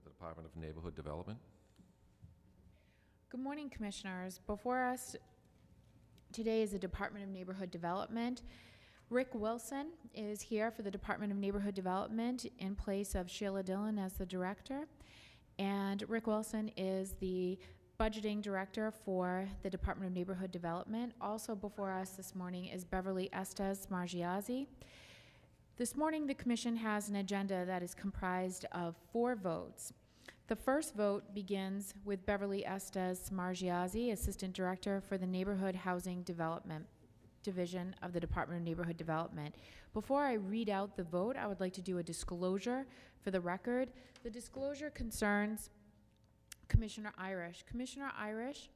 at the Department of Neighborhood Development. Good morning, Commissioners. Before us today is the Department of Neighborhood Development. Rick Wilson is here for the Department of Neighborhood Development in place of Sheila Dillon as the director. And Rick Wilson is the budgeting director for the Department of Neighborhood Development. Also before us this morning is Beverly Estes Margiazzi. This morning, the Commission has an agenda that is comprised of 4 votes. The first vote begins with Beverly Estes Margiazzi, Assistant Director for the Neighborhood Housing Development Division of the Department of Neighborhood Development. Before I read out the vote, I would like to do a disclosure for the record. The disclosure concerns Commissioner Irish. Commissioner Irish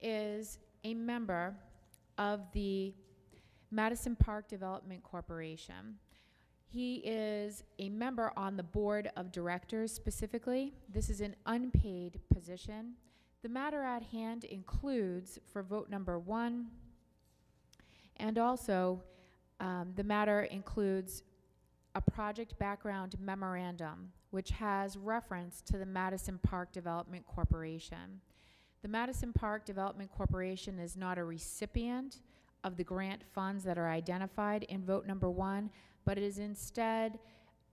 is a member of the Madison Park Development Corporation. He is a member on the board of directors specifically. This is an unpaid position. The matter at hand includes, for vote number 1, and also the matter includes a project background memorandum, which has reference to the Madison Park Development Corporation. The Madison Park Development Corporation is not a recipient of the grant funds that are identified in vote number 1, but it is instead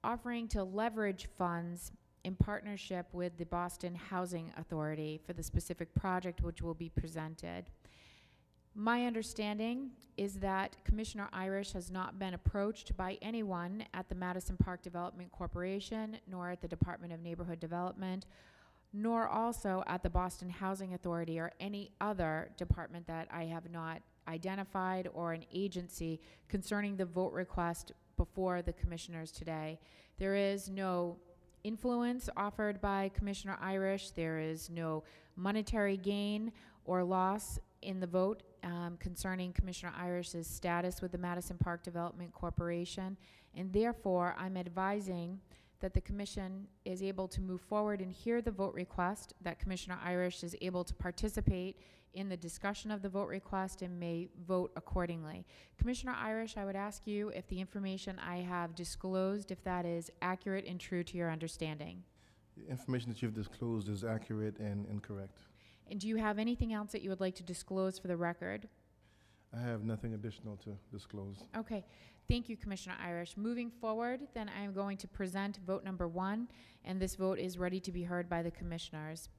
offering to leverage funds in partnership with the Boston Housing Authority for the specific project which will be presented. My understanding is that Commissioner Irish has not been approached by anyone at the Madison Park Development Corporation, nor at the Department of Neighborhood Development, nor also at the Boston Housing Authority or any other department that I have not identified, or an agency concerning the vote request before the commissioners today. There is no influence offered by Commissioner Irish. There is no monetary gain or loss in the vote concerning Commissioner Irish's status with the Madison Park Development Corporation, and therefore I'm advising that the Commission is able to move forward and hear the vote request, that Commissioner Irish is able to participate in the discussion of the vote request and may vote accordingly. Commissioner Irish, I would ask you if the information I have disclosed, if that is accurate and true to your understanding. The information that you've disclosed is accurate and incorrect. And do you have anything else that you would like to disclose for the record? I have nothing additional to disclose. Okay. Thank you, Commissioner Irish. Moving forward, then I am going to present vote number 1, and this vote is ready to be heard by the commissioners.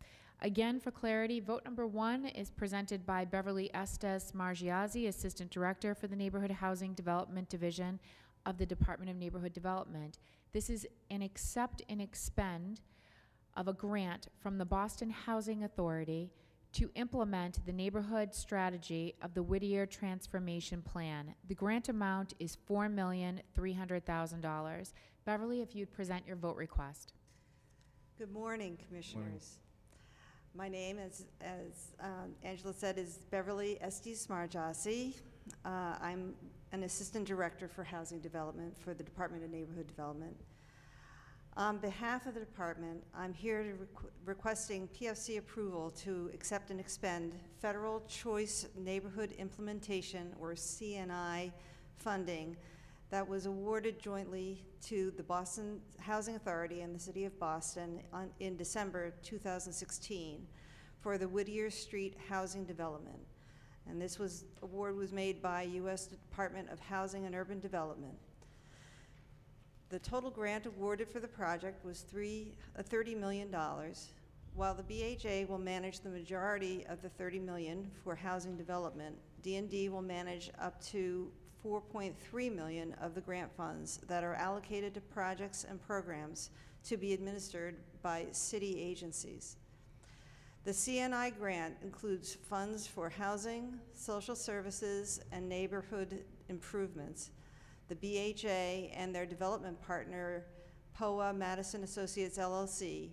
Again, for clarity, vote number 1 is presented by Beverly Estes Margiazzi, Assistant Director for the Neighborhood Housing Development Division of the Department of Neighborhood Development. This is an accept and expend of a grant from the Boston Housing Authority to implement the neighborhood strategy of the Whittier Transformation Plan. The grant amount is $4,300,000. Beverly, if you'd present your vote request. Good morning, Commissioners. My name, as Angela said, is Beverly Estes Margiazzi. I'm an Assistant Director for Housing Development for the Department of Neighborhood Development. On behalf of the department, I'm here to requesting PFC approval to accept and expend Federal Choice Neighborhood Implementation, or CNI, funding that was awarded jointly to the Boston Housing Authority and the City of Boston in December 2016 for the Whittier Street Housing Development. And this award was made by U.S. Department of Housing and Urban Development. The total grant awarded for the project was $30 million, while the BHA will manage the majority of the $30 million for housing development. D&D will manage up to $4.3 million of the grant funds that are allocated to projects and programs to be administered by city agencies. The CNI grant includes funds for housing, social services, and neighborhood improvements. The BHA and their development partner, POA Madison Associates LLC,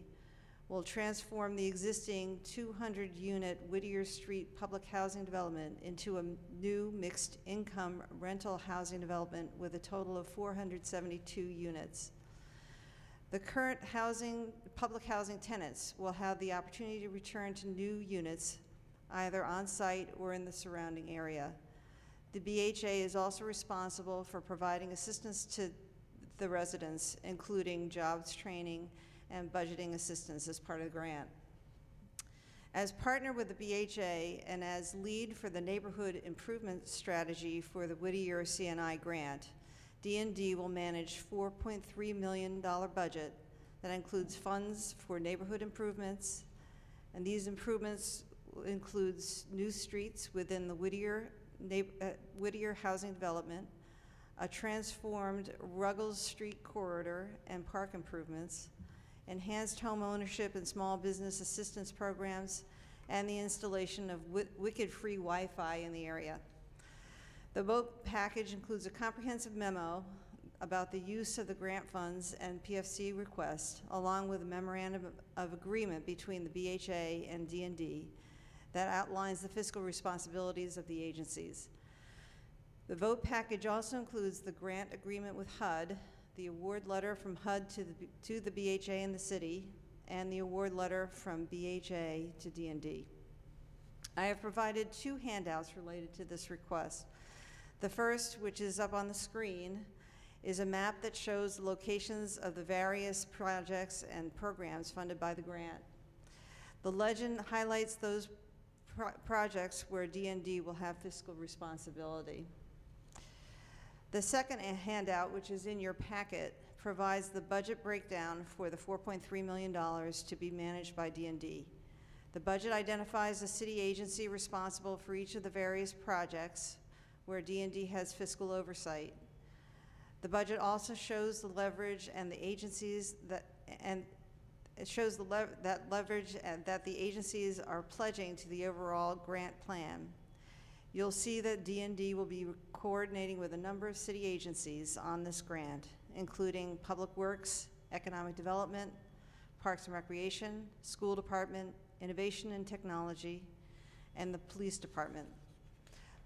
will transform the existing 200-unit Whittier Street public housing development into a new mixed-income rental housing development with a total of 472 units. The current public housing tenants will have the opportunity to return to new units, either on-site or in the surrounding area. The BHA is also responsible for providing assistance to the residents, including jobs training and budgeting assistance as part of the grant. As partner with the BHA and as lead for the neighborhood improvement strategy for the Whittier CNI grant, D&D will manage $4.3 million budget that includes funds for neighborhood improvements, and these improvements includes new streets within the Whittier housing development, a transformed Ruggles Street corridor and park improvements, enhanced home ownership and small business assistance programs, and the installation of wicked-free Wi-Fi in the area. The vote package includes a comprehensive memo about the use of the grant funds and PFC request, along with a memorandum of agreement between the BHA and D&D that outlines the fiscal responsibilities of the agencies. The vote package also includes the grant agreement with HUD, the award letter from HUD to the BHA and the city, and the award letter from BHA to D&D. I have provided 2 handouts related to this request. The first, which is up on the screen, is a map that shows the locations of the various projects and programs funded by the grant. The legend highlights those projects where D&D will have fiscal responsibility. The second handout, which is in your packet, provides the budget breakdown for the $4.3 million to be managed by D&D. The budget identifies the city agency responsible for each of the various projects where D&D has fiscal oversight. The budget also shows the leverage and the agencies that, and it shows that leverage and that the agencies are pledging to the overall grant plan. You'll see that D&D will be coordinating with a number of city agencies on this grant, including Public Works, Economic Development, Parks and Recreation, School Department, Innovation and Technology, and the Police Department.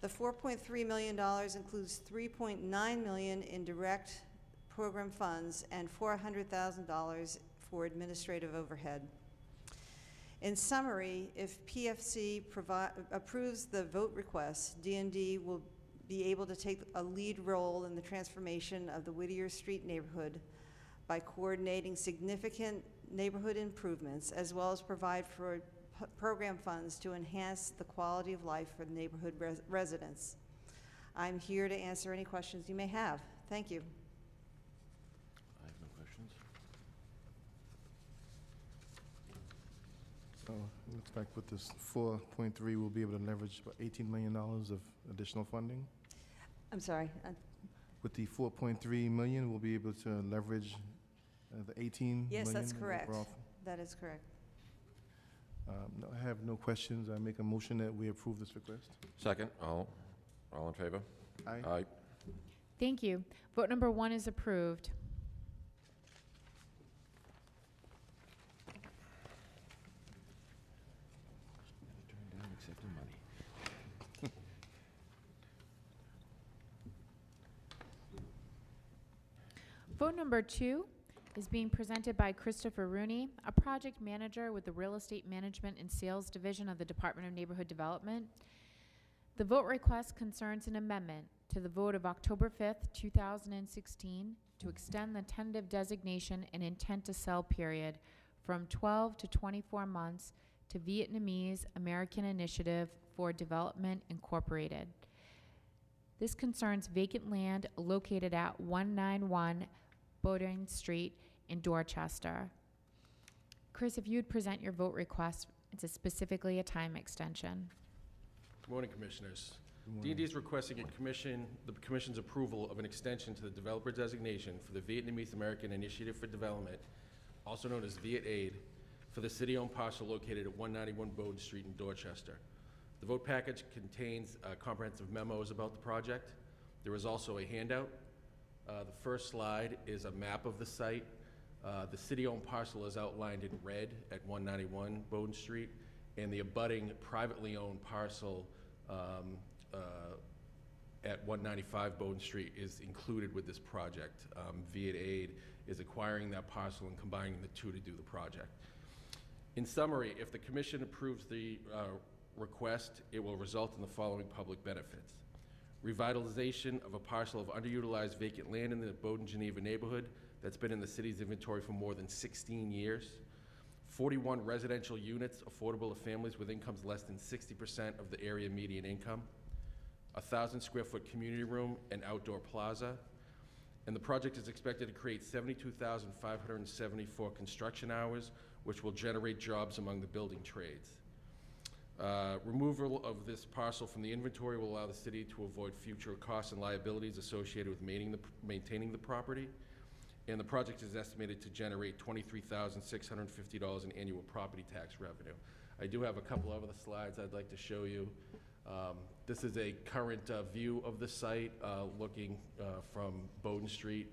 The $4.3 million includes $3.9 million in direct program funds and $400,000 for administrative overhead. In summary, if PFC approves the vote request, D&D will be able to take a lead role in the transformation of the Whittier Street neighborhood by coordinating significant neighborhood improvements, as well as provide for program funds to enhance the quality of life for the neighborhood residents. I'm here to answer any questions you may have. Thank you. I have no questions. So it looks like with this 4.3, we'll be able to leverage about $18 million of additional funding. I'm sorry. With the 4.3 million, we'll be able to leverage the 18 Yes, million that's correct. overall. That is correct. No, I have no questions. I make a motion that we approve this request. Second, all in favor? Aye. Aye. Thank you. Vote number 1 is approved. Turn down accepting money. Vote number 2 is being presented by Christopher Rooney, a project manager with the Real Estate Management and Sales Division of the Department of Neighborhood Development. The vote request concerns an amendment to the vote of October 5th, 2016 to extend the tentative designation and intent to sell period from 12 to 24 months to Vietnamese American Initiative for Development Incorporated. This concerns vacant land located at 191 Bowdoin Street in Dorchester. Chris, if you'd present your vote request, it's specifically a time extension. Good morning, Commissioners. Good morning. D&D is requesting the Commission's approval of an extension to the developer designation for the Vietnamese American Initiative for Development, also known as Viet Aid, for the city-owned parcel located at 191 Bowdoin Street in Dorchester. The vote package contains comprehensive memos about the project. There is also a handout. The first slide is a map of the site. The city-owned parcel is outlined in red at 191 Bowdoin Street, and the abutting privately owned parcel at 195 Bowdoin Street is included with this project. Viet Aid is acquiring that parcel and combining the two to do the project. In summary, if the Commission approves the request, it will result in the following public benefits: revitalization of a parcel of underutilized vacant land in the Bowdoin Geneva neighborhood that's been in the city's inventory for more than 16 years. 41 residential units affordable to families with incomes less than 60% of the area median income. 1,000 square foot community room and outdoor plaza. And the project is expected to create 72,574 construction hours, which will generate jobs among the building trades. Removal of this parcel from the inventory will allow the city to avoid future costs and liabilities associated with maintaining the property. And the project is estimated to generate $23,650 in annual property tax revenue. I do have a couple of other slides I'd like to show you. This is a current view of the site looking from Bowden Street.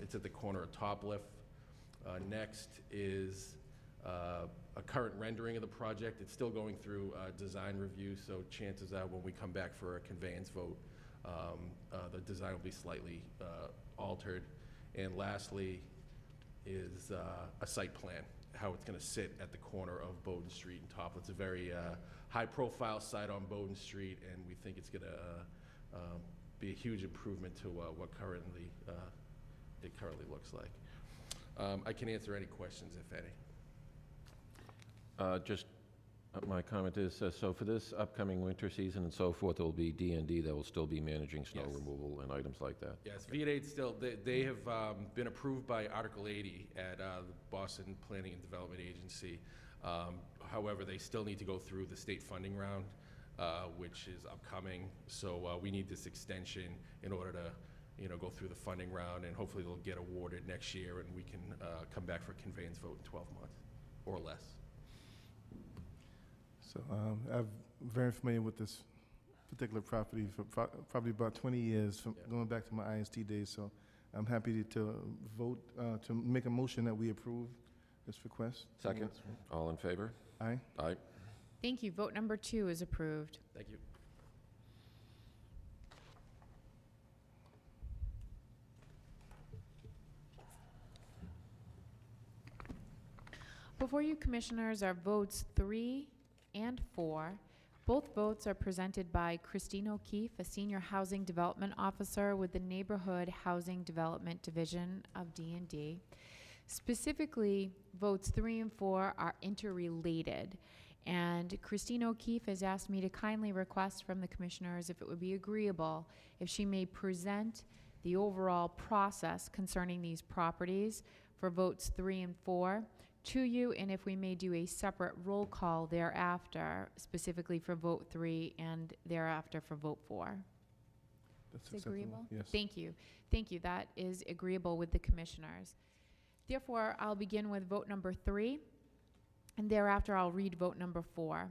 It's at the corner of Topliff. Next is a current rendering of the project. It's still going through design review, so chances are when we come back for a conveyance vote, the design will be slightly altered. And lastly is a site plan, how it's going to sit at the corner of Bowden Street and Topliff. It's a very high-profile site on Bowden Street, and we think it's going to be a huge improvement to what it currently looks like. I can answer any questions, if any. My comment is, so for this upcoming winter season and so forth, there will be D&D that will still be managing snow Yes. removal and items like that? Yes, V8 still, they have been approved by Article 80 at the Boston Planning and Development Agency. However, they still need to go through the state funding round, which is upcoming. So we need this extension in order to, go through the funding round, and hopefully they'll get awarded next year, and we can come back for a conveyance vote in 12 months or less. So I'm very familiar with this particular property for probably about 20 years, from Yeah. going back to my IST days. So I'm happy to vote, to make a motion that we approve this request. Second. All in favor? Aye. Aye. Thank you. Vote number 2 is approved. Thank you. Before you, Commissioners, are votes 3 and 4. Both votes are presented by Christine O'Keefe, a Senior Housing Development Officer with the Neighborhood Housing Development Division of D&D. Specifically, votes 3 and 4 are interrelated, and Christine O'Keefe has asked me to kindly request from the Commissioners if it would be agreeable if she may present the overall process concerning these properties for votes 3 and 4 to you, and if we may do a separate roll call thereafter, specifically for vote 3 and thereafter for vote 4. That's Is acceptable. agreeable? Yes. Thank you. Thank you. That is agreeable with the Commissioners. Therefore, I'll begin with vote number 3, and thereafter I'll read vote number 4.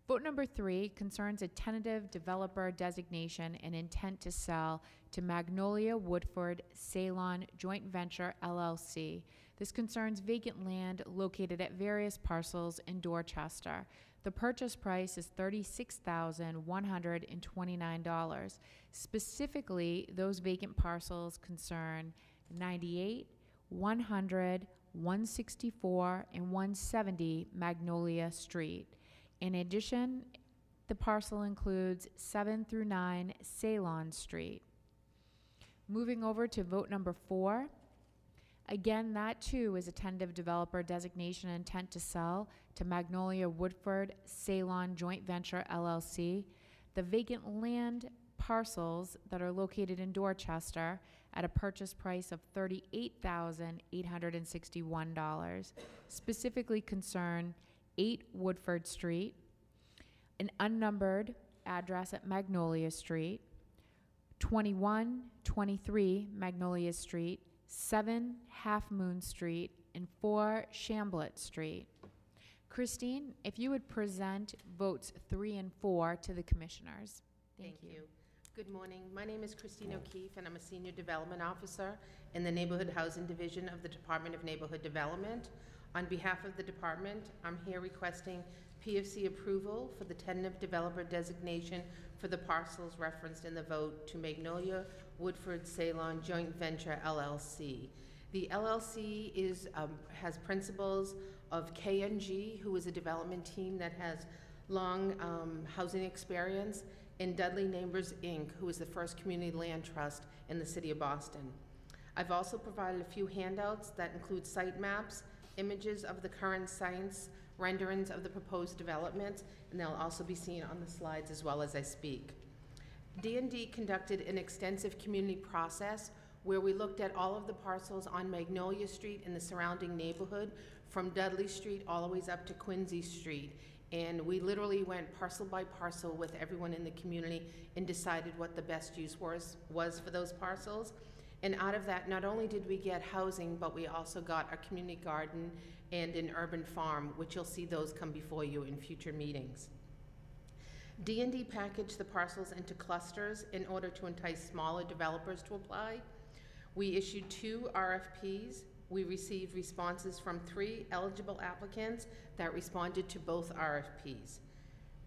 Vote number 3 concerns a tentative developer designation and intent to sell to Magnolia Woodford Ceylon Joint Venture LLC. This concerns vacant land located at various parcels in Dorchester. The purchase price is $36,129. Specifically, those vacant parcels concern 98, 100, 164, and 170 Magnolia Street. In addition, the parcel includes 7 through 9 Ceylon Street. Moving over to vote number 4. Again, that too is a tentative developer designation and intent to sell to Magnolia Woodford Ceylon Joint Venture LLC. The vacant land parcels that are located in Dorchester at a purchase price of $38,861 specifically concern 8 Woodford Street, an unnumbered address at Magnolia Street, 2123 Magnolia Street, 7 Half Moon Street, and 4 Chamblett Street. Christine, if you would present votes 3 and 4 to the Commissioners. Thank you. Good morning. My name is Christine O'Keefe, and I'm a Senior Development Officer in the Neighborhood Housing Division of the Department of Neighborhood Development. On behalf of the department, I'm here requesting PFC approval for the tentative developer designation for the parcels referenced in the vote to Magnolia Woodford Ceylon Joint Venture LLC. The LLC has principals of KNG, who is a development team that has long housing experience, and Dudley Neighbors Inc., who is the first community land trust in the city of Boston. I've also provided a few handouts that include site maps, images of the current sites, renderings of the proposed developments, and they'll also be seen on the slides as well as I speak. D&D conducted an extensive community process where we looked at all of the parcels on Magnolia Street and the surrounding neighborhood, from Dudley Street all the way up to Quincy Street. And we literally went parcel by parcel with everyone in the community and decided what the best use was for those parcels. And out of that, not only did we get housing, but we also got a community garden and an urban farm, which you'll see those come before you in future meetings. D&D packaged the parcels into clusters in order to entice smaller developers to apply. We issued 2 RFPs. We received responses from 3 eligible applicants that responded to both RFPs.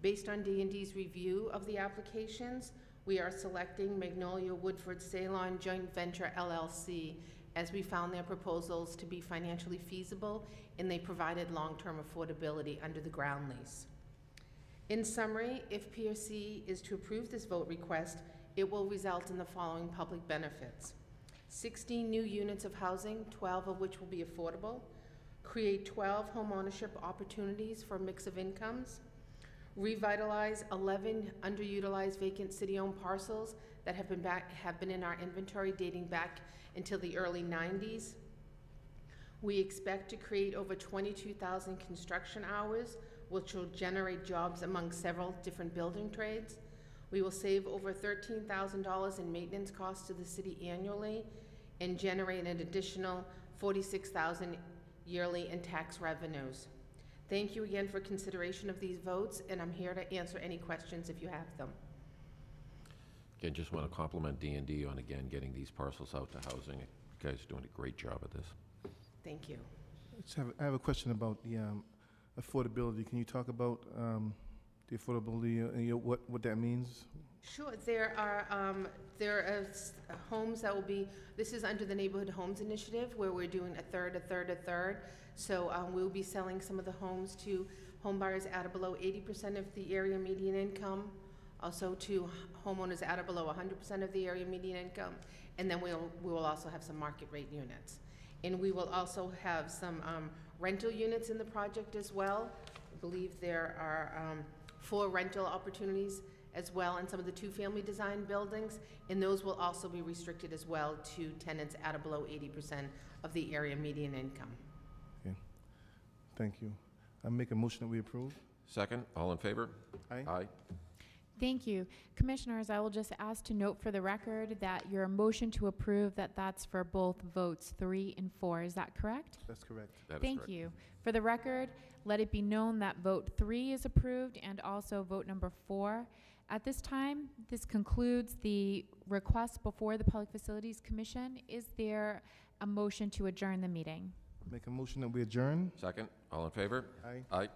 Based on D&D's review of the applications, we are selecting Magnolia Woodford Ceylon Joint Venture LLC, as we found their proposals to be financially feasible and they provided long-term affordability under the ground lease. In summary, if PRC is to approve this vote request, it will result in the following public benefits: 16 new units of housing, 12 of which will be affordable, create 12 homeownership opportunities for a mix of incomes, revitalize 11 underutilized vacant city-owned parcels that have been in our inventory dating back until the early 90s. We expect to create over 22,000 construction hours, which will generate jobs among several different building trades. We will save over $13,000 in maintenance costs to the city annually and generate an additional $46,000 yearly in tax revenues. Thank you again for consideration of these votes, and I'm here to answer any questions if you have them. Again, just want to compliment D&D on, again, getting these parcels out to housing. You guys are doing a great job at this. Thank you. I have a question about the affordability. Can you talk about the affordability and what that means? Sure. There are homes that will be, this is under the Neighborhood Homes Initiative, where we're doing a third. So we'll be selling some of the homes to home buyers at or below 80% of the area median income, also to homeowners at or below 100% of the area median income, and then we will also have some market rate units. And we will also have some rental units in the project as well. I believe there are 4 rental opportunities as well in some of the 2-family design buildings, and those will also be restricted as well to tenants at or below 80% of the area median income. Okay, thank you. I make a motion that we approve. Second, all in favor? Aye. Aye. Thank you. Commissioners, I will just ask to note for the record that your motion to approve, that's for both votes 3 and 4. Is that correct? That's correct. That is Thank correct. you. For the record, let it be known that vote 3 is approved and also vote number 4. At this time, this concludes the request before the Public Facilities Commission. Is there a motion to adjourn the meeting? Make a motion that we adjourn. Second, all in favor? Aye. Aye.